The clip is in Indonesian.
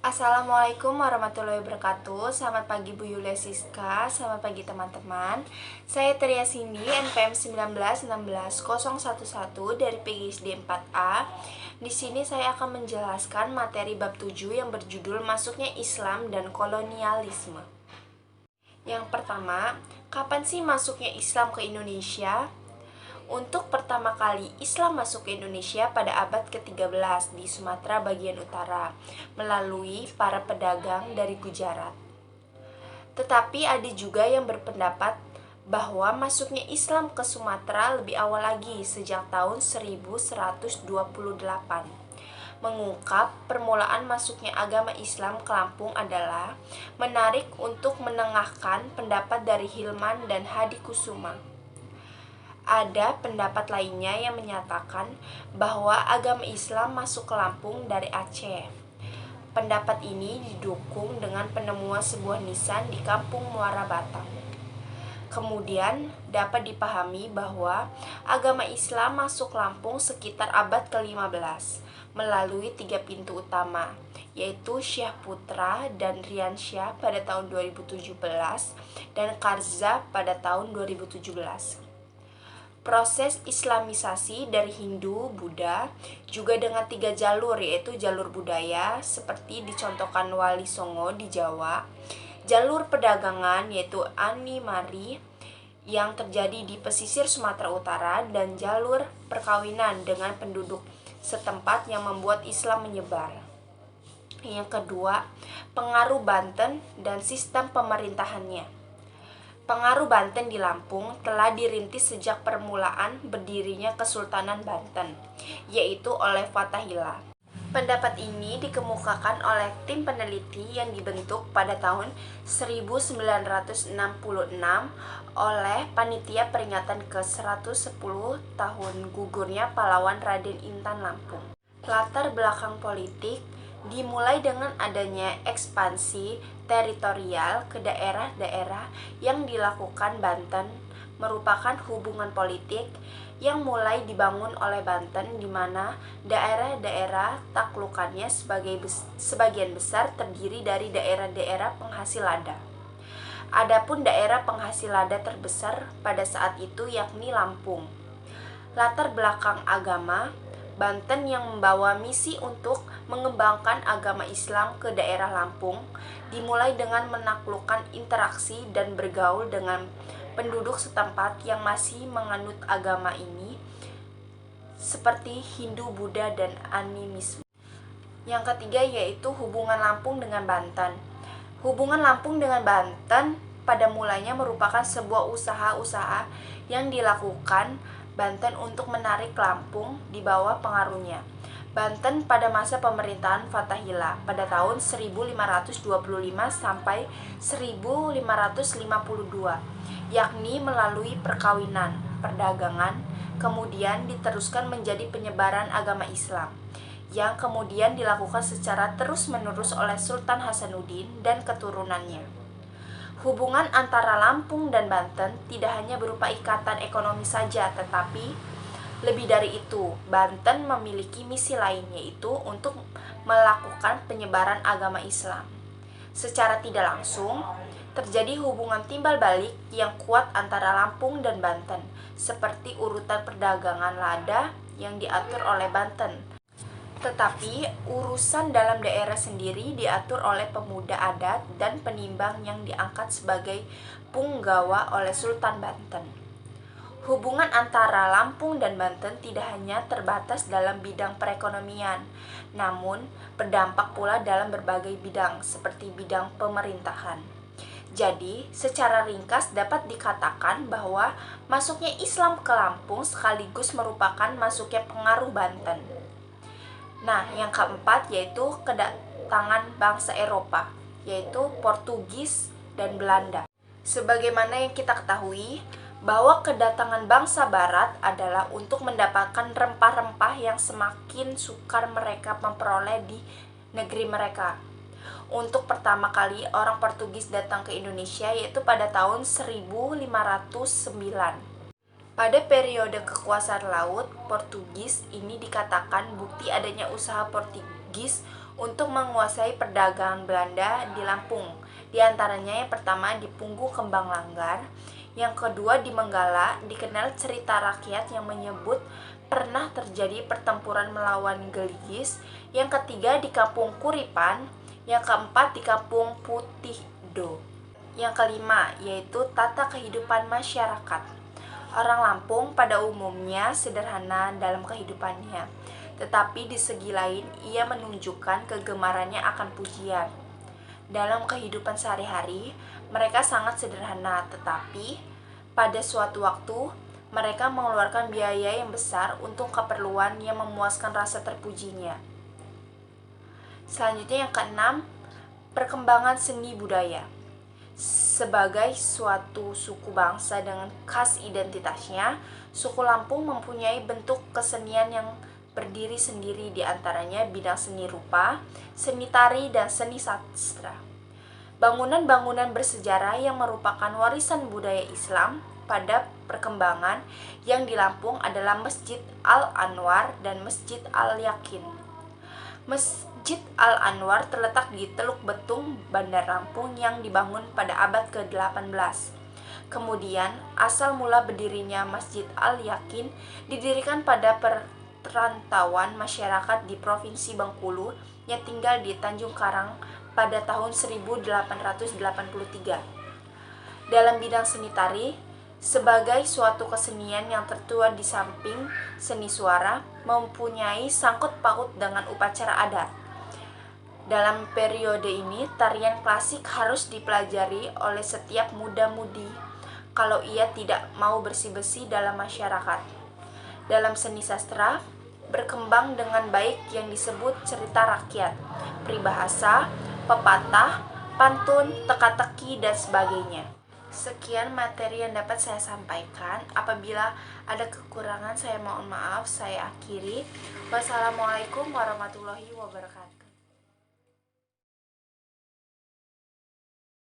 Assalamualaikum warahmatullahi wabarakatuh. Selamat pagi Bu Yulia Siska. Selamat pagi teman-teman. Saya Tria Cindy, NPM 1916011 dari PGSD 4A. Di sini saya akan menjelaskan materi bab 7 yang berjudul Masuknya Islam dan Kolonialisme. Yang pertama, kapan sih masuknya Islam ke Indonesia? Untuk pertama kali Islam masuk ke Indonesia pada abad ke-13 di Sumatera bagian utara melalui para pedagang dari Gujarat. Tetapi ada juga yang berpendapat bahwa masuknya Islam ke Sumatera lebih awal lagi sejak tahun 1128, mengungkap permulaan masuknya agama Islam ke Lampung adalah menarik untuk menengahkan pendapat dari Hilman dan Hadi Kusuma. Ada pendapat lainnya yang menyatakan bahwa agama Islam masuk ke Lampung dari Aceh. Pendapat ini didukung dengan penemuan sebuah nisan di kampung Muara Batang. Kemudian dapat dipahami bahwa agama Islam masuk Lampung sekitar abad ke-15 melalui 3 pintu utama, yaitu Syekh Putra dan Riansyah pada tahun 2017 dan Karza pada tahun 2017. Proses Islamisasi dari Hindu, Buddha juga dengan 3 jalur, yaitu jalur budaya seperti dicontohkan Wali Songo di Jawa, jalur perdagangan yaitu Ani Mari yang terjadi di pesisir Sumatera Utara, dan jalur perkawinan dengan penduduk setempat yang membuat Islam menyebar. Yang kedua, pengaruh Banten dan sistem pemerintahannya. Pengaruh Banten di Lampung telah dirintis sejak permulaan berdirinya Kesultanan Banten, yaitu oleh Fathahillah. Pendapat ini dikemukakan oleh tim peneliti yang dibentuk pada tahun 1966 oleh Panitia Peringatan ke-110 tahun gugurnya pahlawan Raden Intan Lampung. Latar belakang politik dimulai dengan adanya ekspansi teritorial ke daerah-daerah yang dilakukan Banten, merupakan hubungan politik yang mulai dibangun oleh Banten, di mana daerah-daerah taklukannya sebagian besar terdiri dari daerah-daerah penghasil lada. Adapun daerah penghasil lada terbesar pada saat itu yakni Lampung. Latar belakang agama, Banten yang membawa misi untuk mengembangkan agama Islam ke daerah Lampung dimulai dengan menaklukkan interaksi dan bergaul dengan penduduk setempat yang masih menganut agama ini seperti Hindu, Buddha, dan animisme. Yang ketiga yaitu hubungan Lampung dengan Banten. Hubungan Lampung dengan Banten pada mulanya merupakan sebuah usaha-usaha yang dilakukan Banten untuk menarik Lampung di bawah pengaruhnya. Banten pada masa pemerintahan Fathahillah pada tahun 1525 sampai 1552, yakni melalui perkawinan, perdagangan, kemudian diteruskan menjadi penyebaran agama Islam, yang kemudian dilakukan secara terus-menerus oleh Sultan Hasanuddin dan keturunannya. Hubungan antara Lampung dan Banten tidak hanya berupa ikatan ekonomi saja, tetapi lebih dari itu, Banten memiliki misi lain, yaitu untuk melakukan penyebaran agama Islam. Secara tidak langsung, terjadi hubungan timbal balik yang kuat antara Lampung dan Banten, seperti urutan perdagangan lada yang diatur oleh Banten. Tetapi urusan dalam daerah sendiri diatur oleh pemuda adat dan penimbang yang diangkat sebagai punggawa oleh Sultan Banten. Hubungan antara Lampung dan Banten tidak hanya terbatas dalam bidang perekonomian, namun berdampak pula dalam berbagai bidang seperti bidang pemerintahan. Jadi, secara ringkas dapat dikatakan bahwa masuknya Islam ke Lampung sekaligus merupakan masuknya pengaruh Banten. Nah, yang keempat yaitu kedatangan bangsa Eropa, yaitu Portugis dan Belanda. Sebagaimana yang kita ketahui, bahwa kedatangan bangsa Barat adalah untuk mendapatkan rempah-rempah yang semakin sukar mereka memperoleh di negeri mereka. Untuk pertama kali orang Portugis datang ke Indonesia yaitu pada tahun 1509. Pada periode kekuasaan laut Portugis ini dikatakan bukti adanya usaha Portugis untuk menguasai perdagangan Belanda di Lampung. Di antaranya yang pertama di Punggu Kembang Langgar, yang kedua di Menggala dikenal cerita rakyat yang menyebut pernah terjadi pertempuran melawan Geligis, yang ketiga di Kampung Kuripan, yang keempat di Kampung Putihdo. Yang kelima yaitu tata kehidupan masyarakat. Orang Lampung pada umumnya sederhana dalam kehidupannya, tetapi di segi lain ia menunjukkan kegemarannya akan pujian. Dalam kehidupan sehari-hari, mereka sangat sederhana, tetapi pada suatu waktu mereka mengeluarkan biaya yang besar untuk keperluan yang memuaskan rasa terpujinya. Selanjutnya yang keenam, perkembangan seni budaya. Sebagai suatu suku bangsa dengan khas identitasnya, suku Lampung mempunyai bentuk kesenian yang berdiri sendiri, di antaranya bidang seni rupa, seni tari, dan seni sastra. Bangunan-bangunan bersejarah yang merupakan warisan budaya Islam pada perkembangan yang di Lampung adalah Masjid Al-Anwar dan Masjid Al-Yakin. Masjid Al-Anwar terletak di Teluk Betung, Bandar Lampung yang dibangun pada abad ke-18. Kemudian, asal mula berdirinya Masjid Al-Yakin didirikan pada perantauan masyarakat di Provinsi Bengkulu yang tinggal di Tanjung Karang pada tahun 1883. Dalam bidang seni tari, sebagai suatu kesenian yang tertua di samping seni suara, mempunyai sangkut paut dengan upacara adat. Dalam periode ini, tarian klasik harus dipelajari oleh setiap muda-mudi kalau ia tidak mau bersih-bersih dalam masyarakat. Dalam seni sastra, berkembang dengan baik yang disebut cerita rakyat, peribahasa, pepatah, pantun, teka-teki, dan sebagainya. Sekian materi yang dapat saya sampaikan. Apabila ada kekurangan, saya mohon maaf. Saya akhiri. Wassalamualaikum warahmatullahi wabarakatuh.